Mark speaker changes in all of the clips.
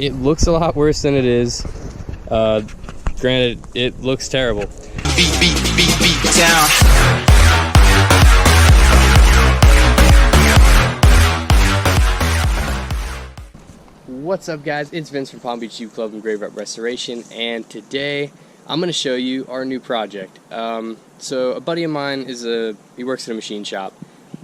Speaker 1: It looks a lot worse than it is. Granted, it looks terrible.
Speaker 2: Beat down.
Speaker 1: What's up, guys? It's Vince from Palm Beach Jeep Club and Grave Up Restoration, and today I'm going to show you our new project. So a buddy of mine he works at a machine shop,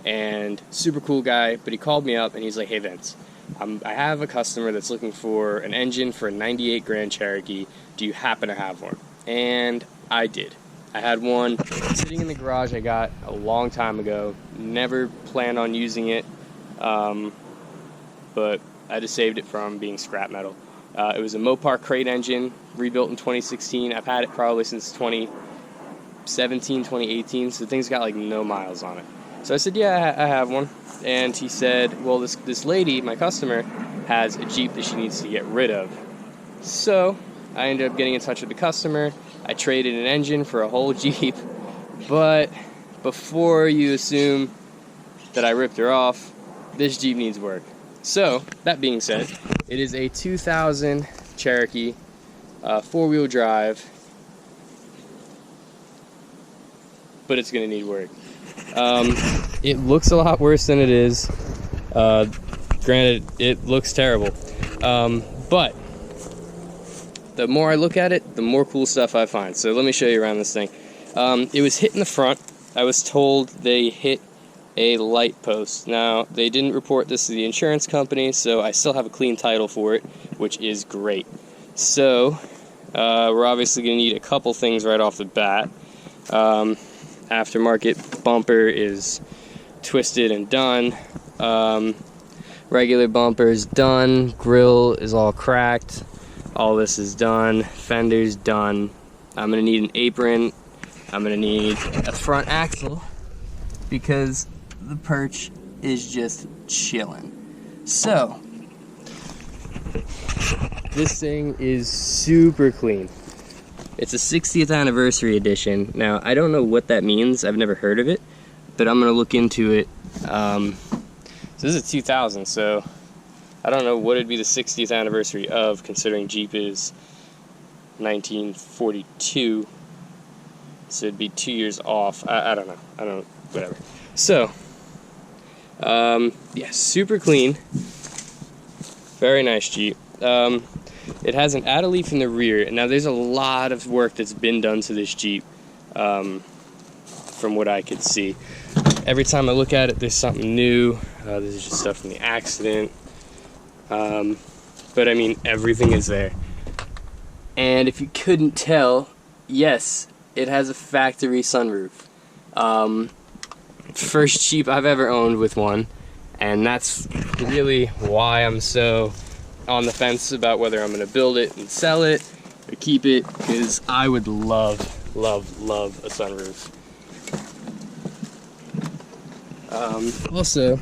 Speaker 1: and super cool guy, but he called me up and he's like, "Hey Vince, I have a customer that's looking for an engine for a 98 Grand Cherokee. Do you happen to have one?" And I did. I had one sitting in the garage I got a long time ago. Never planned on using it, but I just saved it from being scrap metal. It was a Mopar crate engine, rebuilt in 2016. I've had it probably since 2017, 2018, so the thing's got like no miles on it. So I said, yeah, I have one. And he said, well, this lady, my customer, has a Jeep that she needs to get rid of. So I ended up getting in touch with the customer. I traded an engine for a whole Jeep. But before you assume that I ripped her off, this Jeep needs work. So, that being said, it is a 2000 Cherokee, four-wheel drive, but it's going to need work. It looks a lot worse than it is. Granted, it looks terrible. But the more I look at it, the more cool stuff I find. So let me show you around this thing. It was hit in the front. I was told they hit a light post. Now, they didn't report this to the insurance company, so I still have a clean title for it, which is great. So, we're obviously going to need a couple things right off the bat. Aftermarket bumper is twisted and done. Regular bumper is done. Grill is all cracked. All this is done. Fender's done. I'm going to need an apron. I'm going to need a front axle because the perch is just chilling. So, this thing is super clean. It's a 60th anniversary edition. Now, I don't know what that means. I've never heard of it, but I'm going to look into it. So this is a 2000, so I don't know what it'd be the 60th anniversary of, considering Jeep is 1942. So it'd be 2 years off. I don't know. Whatever. So, yeah, super clean. Very nice Jeep. It has an add-a leaf in the rear. Now, there's a lot of work that's been done to this Jeep, from what I could see. Every time I look at it, there's something new. This is just stuff from the accident. But I mean, everything is there. And if you couldn't tell, yes, it has a factory sunroof. First Jeep I've ever owned with one, and that's really why I'm so on the fence about whether I'm going to build it and sell it or keep it, because I would love a sunroof. Also,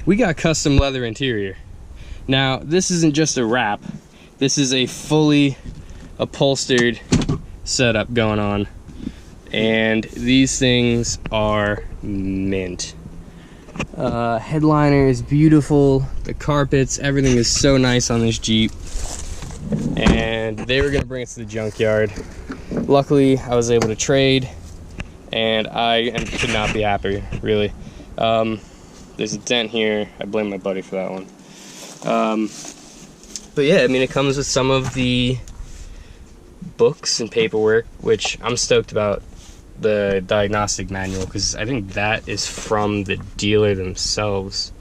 Speaker 1: we got custom leather interior. Now, this isn't just a wrap. This is a fully upholstered setup going on. And these things are mint. Headliner is beautiful. The carpets, everything is so nice on this Jeep. And they were going to bring it to the junkyard. Luckily, I was able to trade. And I could not be happier, really. There's a dent here. I blame my buddy for that one. But yeah, I mean, it comes with some of the books and paperwork, which I'm stoked about. The diagnostic manual, because I think that is from the dealer themselves.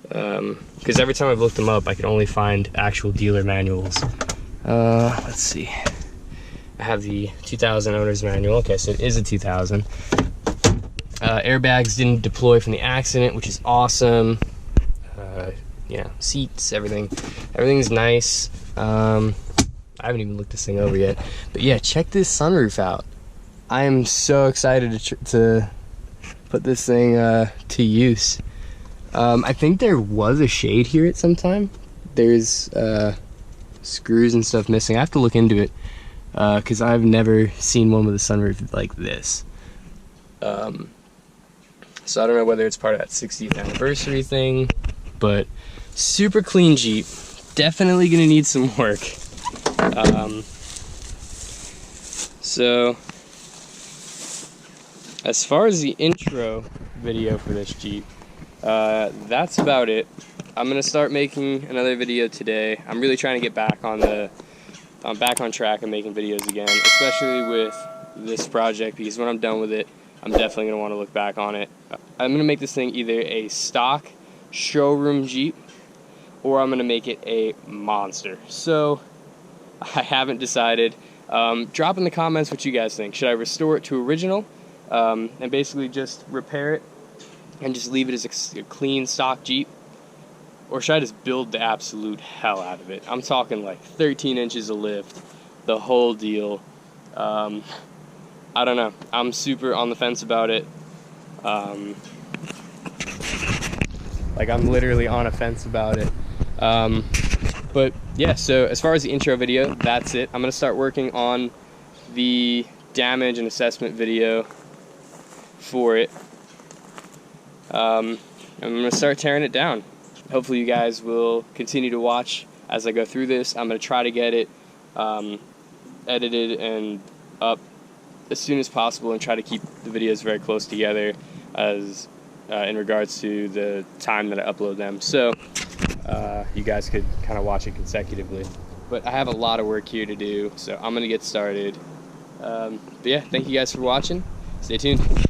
Speaker 1: Because every time I've looked them up, I can only find actual dealer manuals. Let's see. I have the 2000 owner's manual. Okay, so it is a 2000. Airbags didn't deploy from the accident, which is awesome. Yeah, seats, everything's nice. I haven't even looked this thing over yet, but yeah, check this sunroof out. I am so excited to put this thing to use. I think there was a shade here at some time. There's screws and stuff missing. I have to look into it because I've never seen one with a sunroof like this. So I don't know whether it's part of that 60th anniversary thing, but super clean Jeep. Definitely gonna need some work. So as far as the intro video for this Jeep, that's about it. I'm gonna start making another video today. I'm really trying to get back on back on track and making videos again, especially with this project, because when I'm done with it, I'm definitely gonna want to look back on it. I'm gonna make this thing either a stock showroom Jeep, or I'm gonna make it a monster. So I haven't decided. Drop in the comments what you guys think. Should I restore it to original and basically just repair it and just leave it as a clean stock Jeep? Or should I just build the absolute hell out of it? I'm talking like 13 inches of lift, the whole deal. I don't know. I'm super on the fence about it. Like, I'm literally on a fence about it. But yeah, so as far as the intro video, that's it. I'm going to start working on the damage and assessment video for it. I'm going to start tearing it down. Hopefully you guys will continue to watch as I go through this. I'm going to try to get it edited and up as soon as possible and try to keep the videos very close together as in regards to the time that I upload them. So you guys could kind of watch it consecutively. But I have a lot of work here to do, so I'm going to get started. But yeah, thank you guys for watching. Stay tuned.